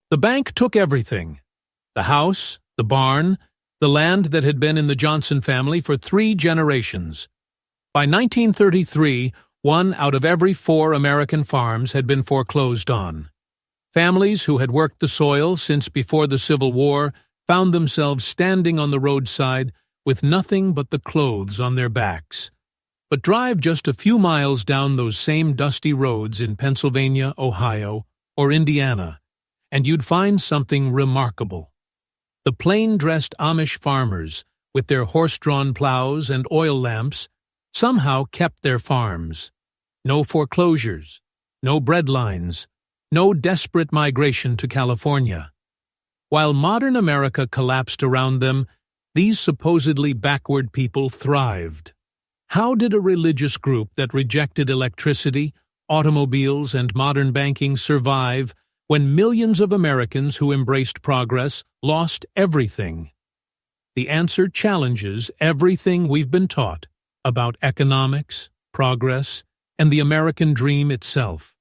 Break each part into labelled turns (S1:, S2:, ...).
S1: The bank took everything: the house, the barn, the land that had been in the Johnson family for 3 generations. By 1933, 1 out of every 4 American farms had been foreclosed on. Families who had worked the soil since before the Civil War found themselves standing on the roadside with nothing but the clothes on their backs. But drive just a few miles down those same dusty roads in Pennsylvania, Ohio, or Indiana, and you'd find something remarkable. The plain-dressed Amish farmers, with their horse-drawn plows and oil lamps, somehow kept their farms. No foreclosures, no breadlines, no desperate migration to California. While modern America collapsed around them, these supposedly backward people thrived. How did a religious group that rejected electricity, automobiles, and modern banking survive when millions of Americans who embraced progress lost everything? The answer challenges everything we've been taught about economics, progress, and the American dream itself.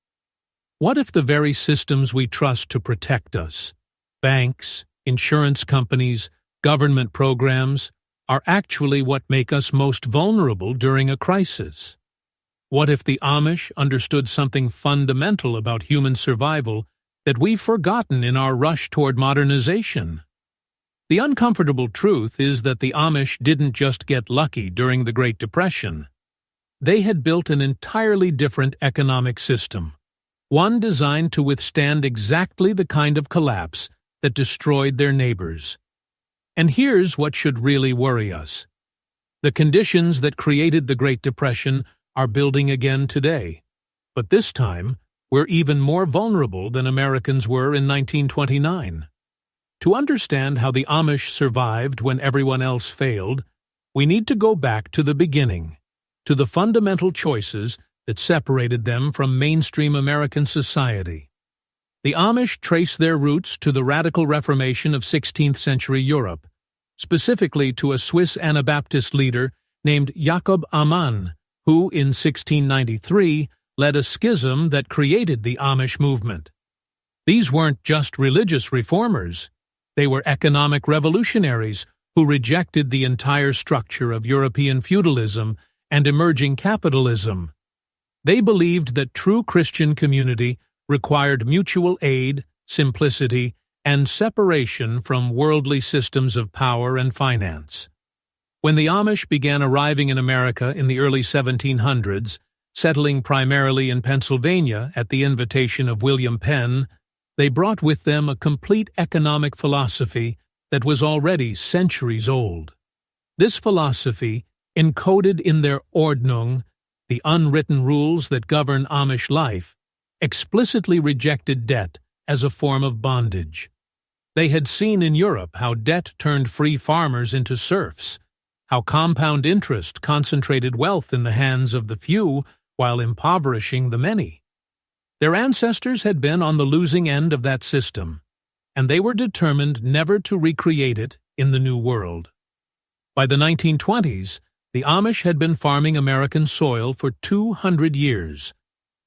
S1: What if the very systems we trust to protect us, banks, insurance companies, government programs, are actually what make us most vulnerable during a crisis? What if the Amish understood something fundamental about human survival that we've forgotten in our rush toward modernization? The uncomfortable truth is that the Amish didn't just get lucky during the Great Depression. They had built an entirely different economic system, one designed to withstand exactly the kind of collapse that destroyed their neighbors. And here's what should really worry us. The conditions that created the Great Depression are building again today. But this time, we're even more vulnerable than Americans were in 1929. To understand how the Amish survived when everyone else failed, we need to go back to the beginning, to the fundamental choices that separated them from mainstream American society. The Amish trace their roots to the radical Reformation of 16th-century Europe, specifically to a Swiss Anabaptist leader named Jacob Amann, who, in 1693, led a schism that created the Amish movement. These weren't just religious reformers. They were economic revolutionaries who rejected the entire structure of European feudalism and emerging capitalism. They believed that true Christian community required mutual aid, simplicity, and separation from worldly systems of power and finance. When the Amish began arriving in America in the early 1700s, settling primarily in Pennsylvania at the invitation of William Penn, they brought with them a complete economic philosophy that was already centuries old. This philosophy, encoded in their Ordnung, the unwritten rules that govern Amish life, explicitly rejected debt as a form of bondage. They had seen in Europe how debt turned free farmers into serfs, how compound interest concentrated wealth in the hands of the few while impoverishing the many. Their ancestors had been on the losing end of that system, and they were determined never to recreate it in the New World. By the 1920s, the Amish had been farming American soil for 200 years,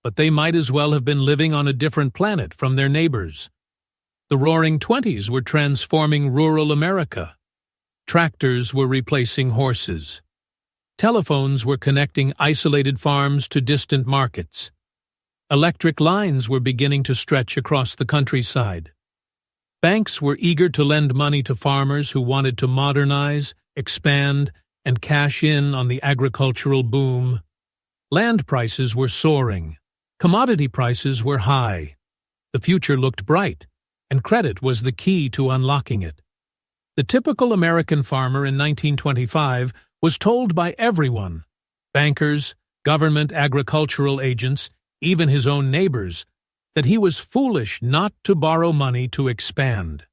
S1: but they might as well have been living on a different planet from their neighbors. The Roaring Twenties were transforming rural America. Tractors were replacing horses. Telephones were connecting isolated farms to distant markets. Electric lines were beginning to stretch across the countryside. Banks were eager to lend money to farmers who wanted to modernize, expand, and cash in on the agricultural boom. Land prices were soaring. Commodity prices were high. The future looked bright, and credit was the key to unlocking it. The typical American farmer in 1925 was told by everyone, bankers, government agricultural agents, even his own neighbors, that he was foolish not to borrow money to expand.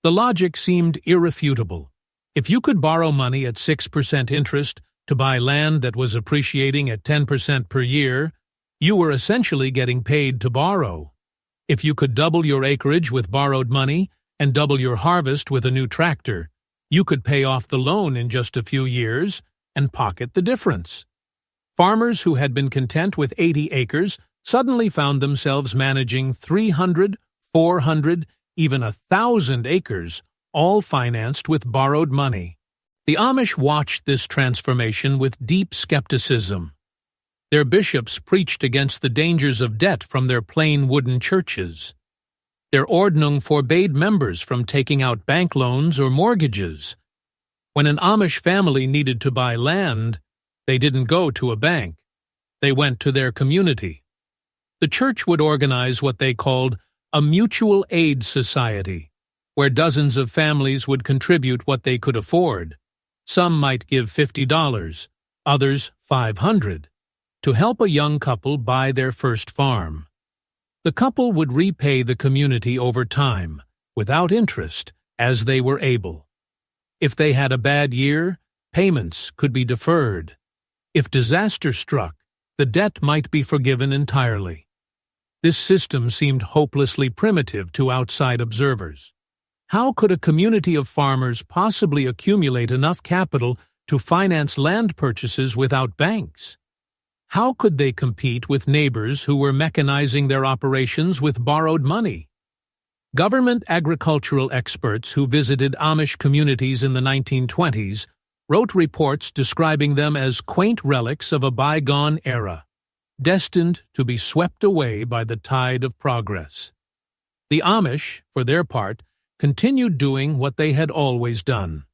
S1: The logic seemed irrefutable. If you could borrow money at 6% interest to buy land that was appreciating at 10% per year, you were essentially getting paid to borrow. If you could double your acreage with borrowed money and double your harvest with a new tractor, you could pay off the loan in just a few years and pocket the difference. Farmers who had been content with 80 acres suddenly found themselves managing 300, 400, even 1,000 acres, all financed with borrowed money. The Amish watched this transformation with deep skepticism. Their bishops preached against the dangers of debt from their plain wooden churches. Their ordnung forbade members from taking out bank loans or mortgages. When an Amish family needed to buy land, they didn't go to a bank. They went to their community. The church would organize what they called a mutual aid society, where dozens of families would contribute what they could afford. Some might give $50, others $500, to help a young couple buy their first farm. The couple would repay the community over time, without interest, as they were able. If they had a bad year, payments could be deferred. If disaster struck, the debt might be forgiven entirely. This system seemed hopelessly primitive to outside observers. How could a community of farmers possibly accumulate enough capital to finance land purchases without banks? How could they compete with neighbors who were mechanizing their operations with borrowed money? Government agricultural experts who visited Amish communities in the 1920s wrote reports describing them as quaint relics of a bygone era, destined to be swept away by the tide of progress. The Amish, for their part, continued doing what they had always done: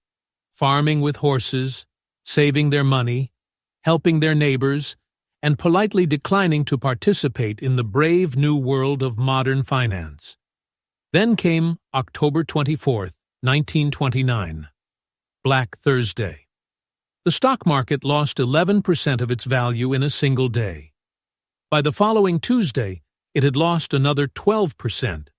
S1: farming with horses, saving their money, helping their neighbors, and politely declining to participate in the brave new world of modern finance. Then came October 24, 1929, Black Thursday. The stock market lost 11% of its value in a single day. By the following Tuesday, it had lost another 12%.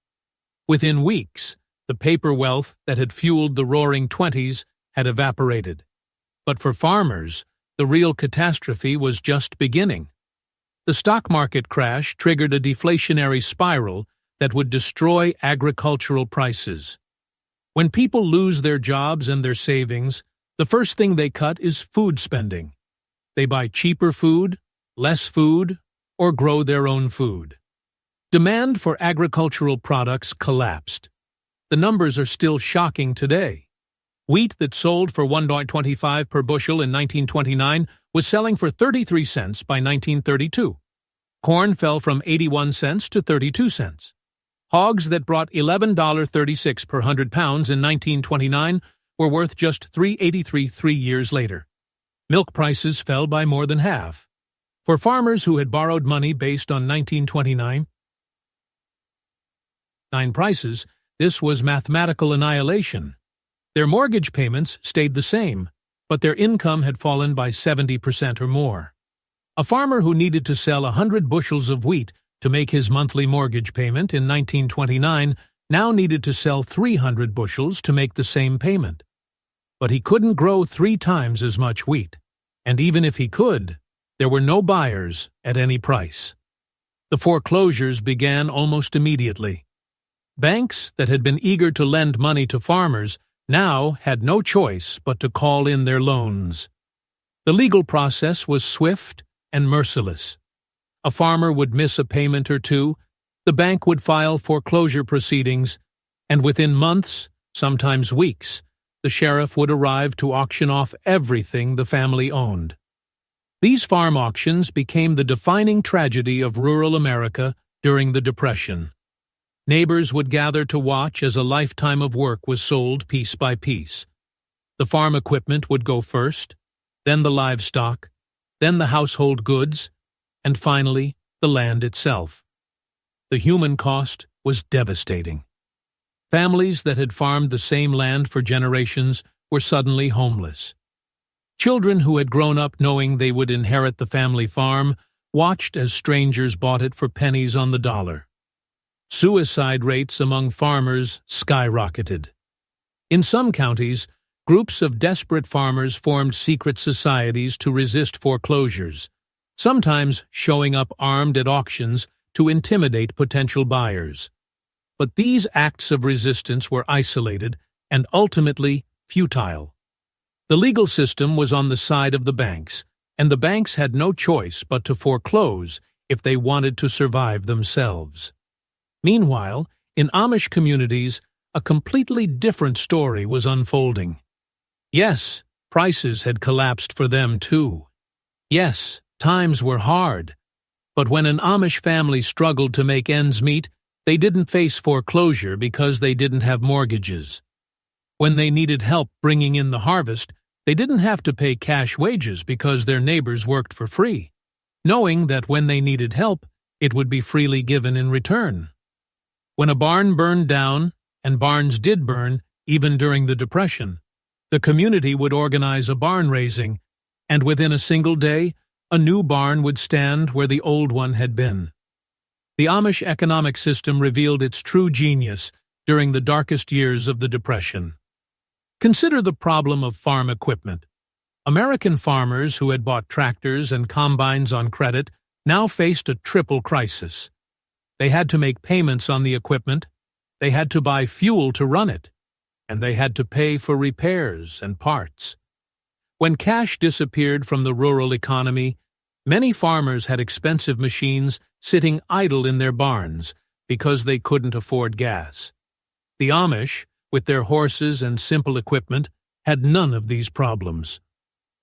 S1: Within weeks, the paper wealth that had fueled the roaring 20s had evaporated. But for farmers, the real catastrophe was just beginning. The stock market crash triggered a deflationary spiral that would destroy agricultural prices. When people lose their jobs and their savings, the first thing they cut is food spending. They buy cheaper food, less food, or grow their own food. Demand for agricultural products collapsed. The numbers are still shocking today. Wheat that sold for $1.25 per bushel in 1929 was selling for 33 cents by 1932. Corn fell from 81 cents to 32 cents. Hogs that brought $11.36 per 100 pounds in 1929 were worth just $3.83 3 years later. Milk prices fell by more than half. For farmers who had borrowed money based on 1929 prices, this was mathematical annihilation. Their mortgage payments stayed the same, but their income had fallen by 70% or more. A farmer who needed to sell 100 bushels of wheat to make his monthly mortgage payment in 1929 now needed to sell 300 bushels to make the same payment. But he couldn't grow 3 times as much wheat, and even if he could, there were no buyers at any price. The foreclosures began almost immediately. Banks that had been eager to lend money to farmers now had no choice but to call in their loans. The legal process was swift and merciless. A farmer would miss a payment or two, the bank would file foreclosure proceedings, and within months, sometimes weeks, the sheriff would arrive to auction off everything the family owned. These farm auctions became the defining tragedy of rural America during the Depression. Neighbors would gather to watch as a lifetime of work was sold piece by piece. The farm equipment would go first, then the livestock, then the household goods, and finally the land itself. The human cost was devastating. Families that had farmed the same land for generations were suddenly homeless. Children who had grown up knowing they would inherit the family farm watched as strangers bought it for pennies on the dollar. Suicide rates among farmers skyrocketed. In some counties, groups of desperate farmers formed secret societies to resist foreclosures, sometimes showing up armed at auctions to intimidate potential buyers. But these acts of resistance were isolated and ultimately futile. The legal system was on the side of the banks, and the banks had no choice but to foreclose if they wanted to survive themselves. Meanwhile, in Amish communities, a completely different story was unfolding. Yes, prices had collapsed for them too. Yes, times were hard. But when an Amish family struggled to make ends meet, they didn't face foreclosure because they didn't have mortgages. When they needed help bringing in the harvest, they didn't have to pay cash wages because their neighbors worked for free, knowing that when they needed help, it would be freely given in return. When a barn burned down, and barns did burn even during the Depression, the community would organize a barn raising, and within a single day, a new barn would stand where the old one had been. The Amish economic system revealed its true genius during the darkest years of the Depression. Consider the problem of farm equipment. American farmers who had bought tractors and combines on credit now faced a triple crisis. They had to make payments on the equipment, they had to buy fuel to run it, and they had to pay for repairs and parts. When cash disappeared from the rural economy, many farmers had expensive machines sitting idle in their barns because they couldn't afford gas. The Amish, with their horses and simple equipment, had none of these problems.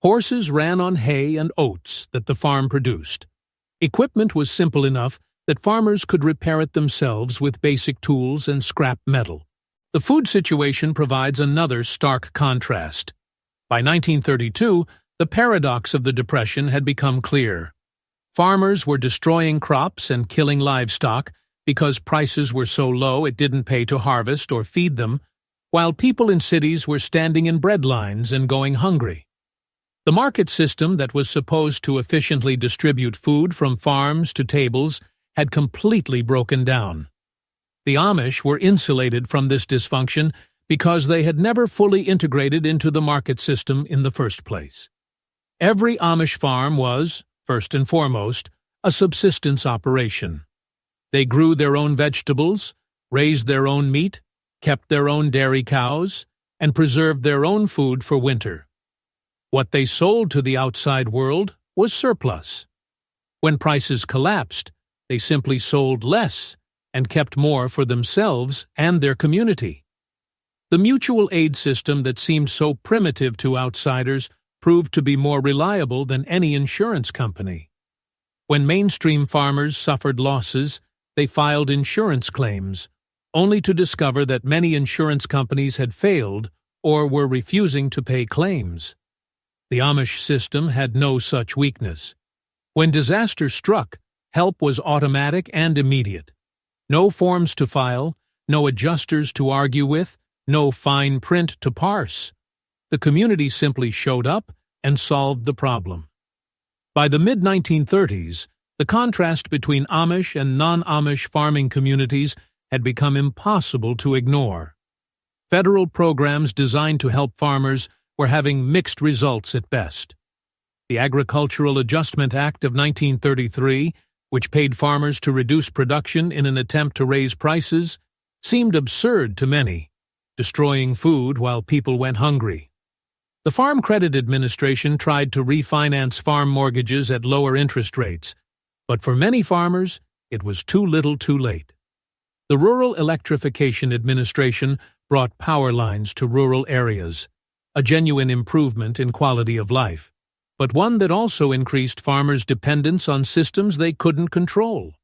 S1: Horses ran on hay and oats that the farm produced. Equipment was simple enough that farmers could repair it themselves with basic tools and scrap metal. The food situation provides another stark contrast. By 1932, the paradox of the Depression had become clear. Farmers were destroying crops and killing livestock because prices were so low it didn't pay to harvest or feed them, while people in cities were standing in bread lines and going hungry. The market system that was supposed to efficiently distribute food from farms to tables had completely broken down. The Amish were insulated from this dysfunction because they had never fully integrated into the market system in the first place. Every Amish farm was, first and foremost, a subsistence operation. They grew their own vegetables, raised their own meat, kept their own dairy cows, and preserved their own food for winter. What they sold to the outside world was surplus. When prices collapsed, they simply sold less and kept more for themselves and their community. The mutual aid system that seemed so primitive to outsiders proved to be more reliable than any insurance company. When mainstream farmers suffered losses, they filed insurance claims, only to discover that many insurance companies had failed or were refusing to pay claims. The Amish system had no such weakness. When disaster struck, help was automatic and immediate. No forms to file, no adjusters to argue with, no fine print to parse. The community simply showed up and solved the problem. By the mid-1930s, the contrast between Amish and non-Amish farming communities had become impossible to ignore. Federal programs designed to help farmers were having mixed results at best. The Agricultural Adjustment Act of 1933, which paid farmers to reduce production in an attempt to raise prices, seemed absurd to many, destroying food while people went hungry. The Farm Credit Administration tried to refinance farm mortgages at lower interest rates, but for many farmers, it was too little too late. The Rural Electrification Administration brought power lines to rural areas, a genuine improvement in quality of life, but one that also increased farmers' dependence on systems they couldn't control.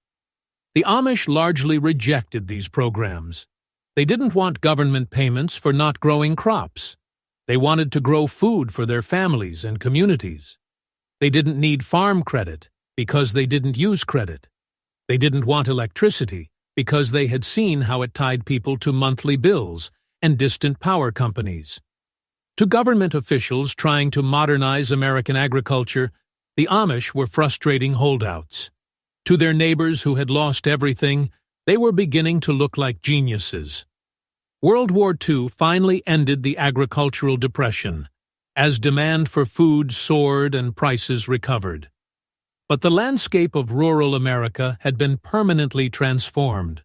S1: The Amish largely rejected these programs. They didn't want government payments for not growing crops. They wanted to grow food for their families and communities. They didn't need farm credit because they didn't use credit. They didn't want electricity because they had seen how it tied people to monthly bills and distant power companies. To government officials trying to modernize American agriculture, the Amish were frustrating holdouts. To their neighbors who had lost everything, they were beginning to look like geniuses. World War II finally ended the agricultural depression, as demand for food soared and prices recovered. But the landscape of rural America had been permanently transformed.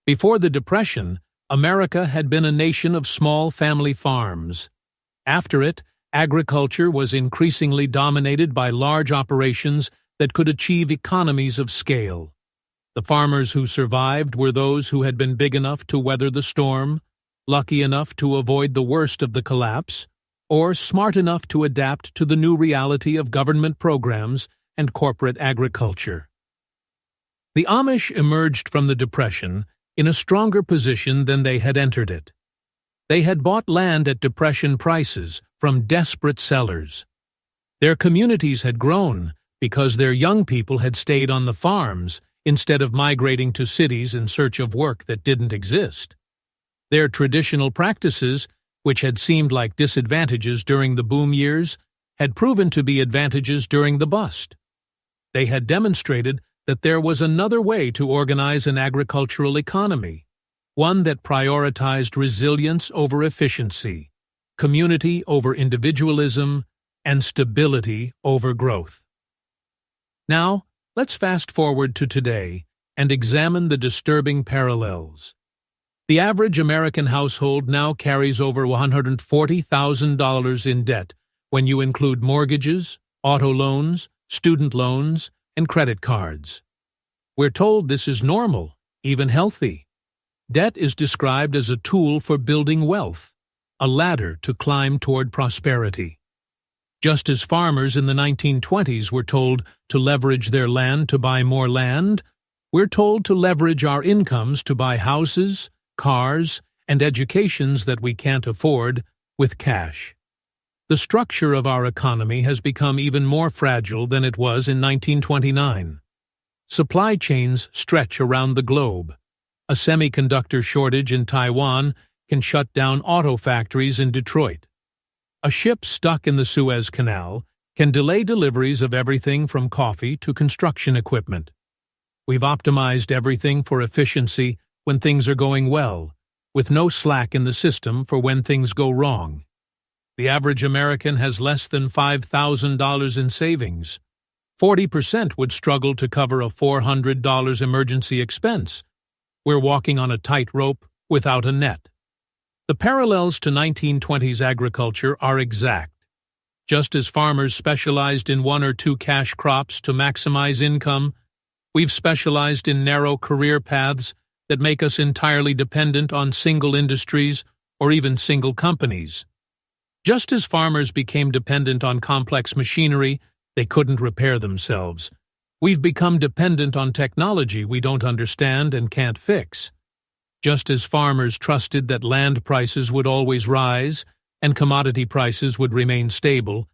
S1: Before the Depression, America had been a nation of small family farms. After it, agriculture was increasingly dominated by large operations that could achieve economies of scale. The farmers who survived were those who had been big enough to weather the storm, lucky enough to avoid the worst of the collapse, or smart enough to adapt to the new reality of government programs and corporate agriculture. The Amish emerged from the Depression in a stronger position than they had entered it. They had bought land at Depression prices from desperate sellers. Their communities had grown because their young people had stayed on the farms instead of migrating to cities in search of work that didn't exist. Their traditional practices, which had seemed like disadvantages during the boom years, had proven to be advantages during the bust. They had demonstrated that there was another way to organize an agricultural economy, one that prioritized resilience over efficiency, community over individualism, and stability over growth. Now, let's fast forward to today and examine the disturbing parallels. The average American household now carries over $140,000 in debt when you include mortgages, auto loans, student loans, and credit cards. We're told this is normal, even healthy. Debt is described as a tool for building wealth, a ladder to climb toward prosperity. Just as farmers in the 1920s were told to leverage their land to buy more land, we're told to leverage our incomes to buy houses, cars, and educations that we can't afford with cash. The structure of our economy has become even more fragile than it was in 1929. Supply chains stretch around the globe. A semiconductor shortage in Taiwan can shut down auto factories in Detroit. A ship stuck in the Suez Canal can delay deliveries of everything from coffee to construction equipment. We've optimized everything for efficiency when things are going well, with no slack in the system for when things go wrong. The average American has less than $5,000 in savings. 40% would struggle to cover a $400 emergency expense. We're walking on a tightrope without a net. The parallels to 1920s agriculture are exact. Just as farmers specialized in one or two cash crops to maximize income, we've specialized in narrow career paths that make us entirely dependent on single industries or even single companies. Just as farmers became dependent on complex machinery they couldn't repair themselves, we've become dependent on technology we don't understand and can't fix. Just as farmers trusted that land prices would always rise and commodity prices would remain stable,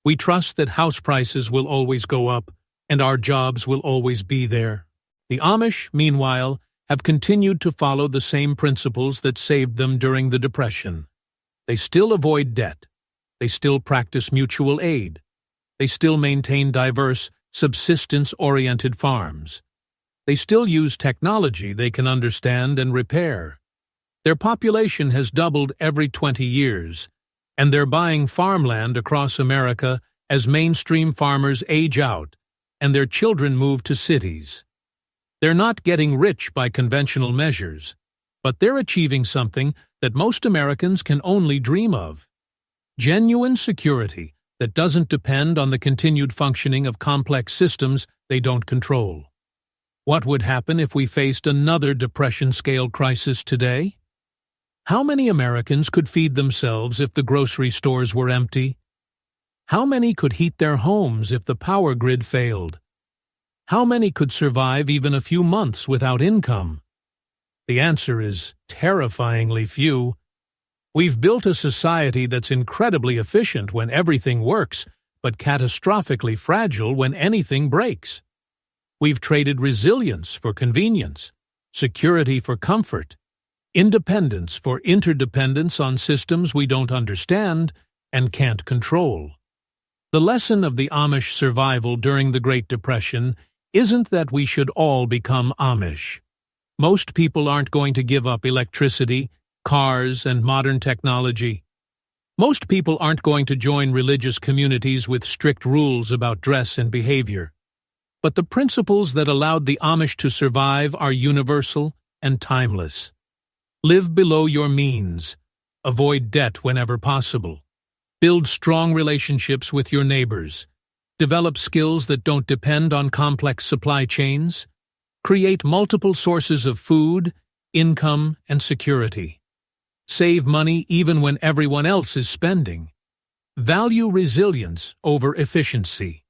S1: we trust that house prices will always go up and our jobs will always be there. The Amish, meanwhile, have continued to follow the same principles that saved them during the Depression. They still avoid debt. They still practice mutual aid. They still maintain diverse, subsistence-oriented farms. They still use technology they can understand and repair. Their population has doubled every 20 years, and they're buying farmland across America as mainstream farmers age out and their children move to cities. They're not getting rich by conventional measures, but they're achieving something that most Americans can only dream of: genuine security that doesn't depend on the continued functioning of complex systems they don't control. What would happen if we faced another Depression-scale crisis today? How many Americans could feed themselves if the grocery stores were empty? How many could heat their homes if the power grid failed? How many could survive even a few months without income? The answer is terrifyingly few. We've built a society that's incredibly efficient when everything works, but catastrophically fragile when anything breaks. We've traded resilience for convenience, security for comfort, independence for interdependence on systems we don't understand and can't control. The lesson of the Amish survival during the Great Depression isn't that we should all become Amish. Most people aren't going to give up electricity, cars, and modern technology. Most people aren't going to join religious communities with strict rules about dress and behavior. But the principles that allowed the Amish to survive are universal and timeless. Live below your means. Avoid debt whenever possible. Build strong relationships with your neighbors. Develop skills that don't depend on complex supply chains. Create multiple sources of food, income, and security. Save money even when everyone else is spending. Value resilience over efficiency.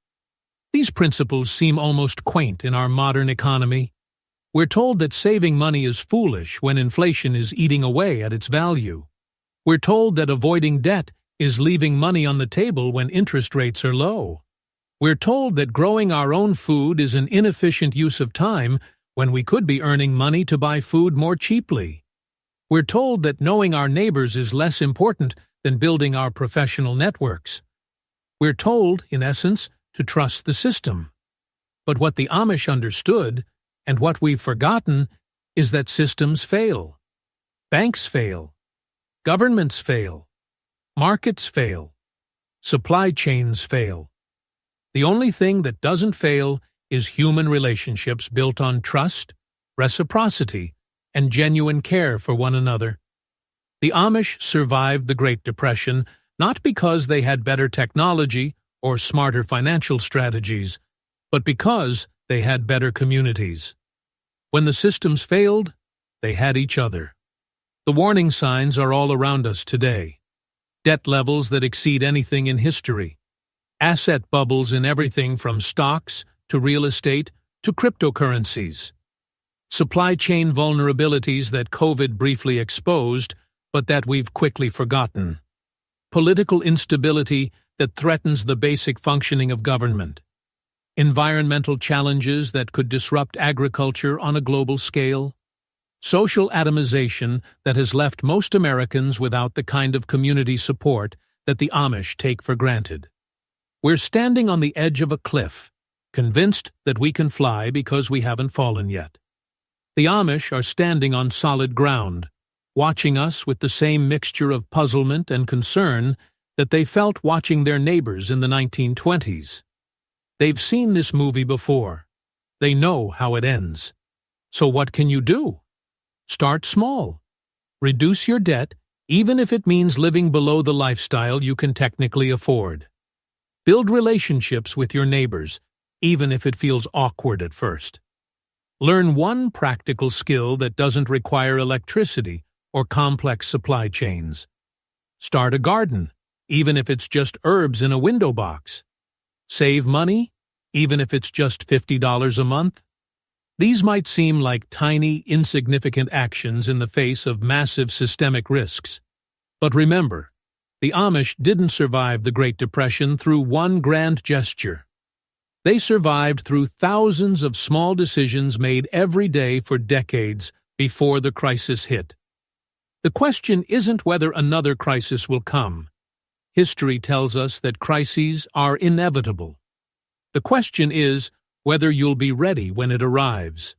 S1: These principles seem almost quaint in our modern economy. We're told that saving money is foolish when inflation is eating away at its value. We're told that avoiding debt is leaving money on the table when interest rates are low. We're told that growing our own food is an inefficient use of time when we could be earning money to buy food more cheaply. We're told that knowing our neighbors is less important than building our professional networks. We're told, in essence, to trust the system. But what the Amish understood, and what we've forgotten, is that systems fail. Banks fail. Governments fail. Markets fail. Supply chains fail. The only thing that doesn't fail is human relationships built on trust, reciprocity, and genuine care for one another. The Amish survived the Great Depression not because they had better technology or smarter financial strategies, but because they had better communities. When the systems failed, they had each other. The warning signs are all around us today. Debt levels that exceed anything in history. Asset bubbles in everything from stocks to real estate to cryptocurrencies. Supply chain vulnerabilities that COVID briefly exposed, but that we've quickly forgotten. Political instability that threatens the basic functioning of government. Environmental challenges that could disrupt agriculture on a global scale. Social atomization that has left most Americans without the kind of community support that the Amish take for granted. We're standing on the edge of a cliff, convinced that we can fly because we haven't fallen yet. The Amish are standing on solid ground, watching us with the same mixture of puzzlement and concern that they felt watching their neighbors in the 1920s. They've seen this movie before. They know how it ends. So what can you do? Start small. Reduce your debt, even if it means living below the lifestyle you can technically afford. Build relationships with your neighbors, even if it feels awkward at first. Learn one practical skill that doesn't require electricity or complex supply chains. Start a garden, even if it's just herbs in a window box. Save money, even if it's just $50 a month. These might seem like tiny, insignificant actions in the face of massive systemic risks. But remember, the Amish didn't survive the Great Depression through one grand gesture. They survived through thousands of small decisions made every day for decades before the crisis hit. The question isn't whether another crisis will come. History tells us that crises are inevitable. The question is whether you'll be ready when it arrives.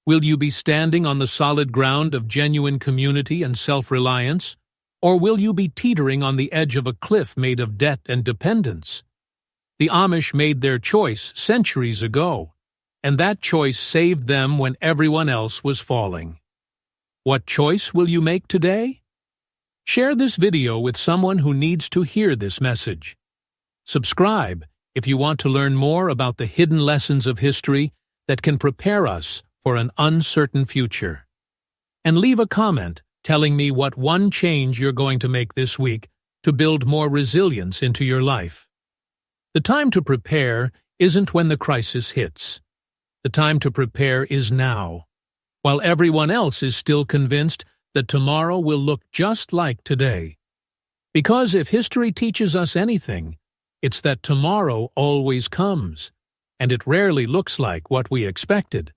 S1: Will you be standing on the solid ground of genuine community and self-reliance, or will you be teetering on the edge of a cliff made of debt and dependence? The Amish made their choice centuries ago, and that choice saved them when everyone else was falling. What choice will you make today? Share this video with someone who needs to hear this message. Subscribe if you want to learn more about the hidden lessons of history that can prepare us for an uncertain future. And leave a comment telling me what one change you're going to make this week to build more resilience into your life. The time to prepare isn't when the crisis hits. The time to prepare is now, while everyone else is still convinced that tomorrow will look just like today. Because if history teaches us anything, it's that tomorrow always comes, and it rarely looks like what we expected.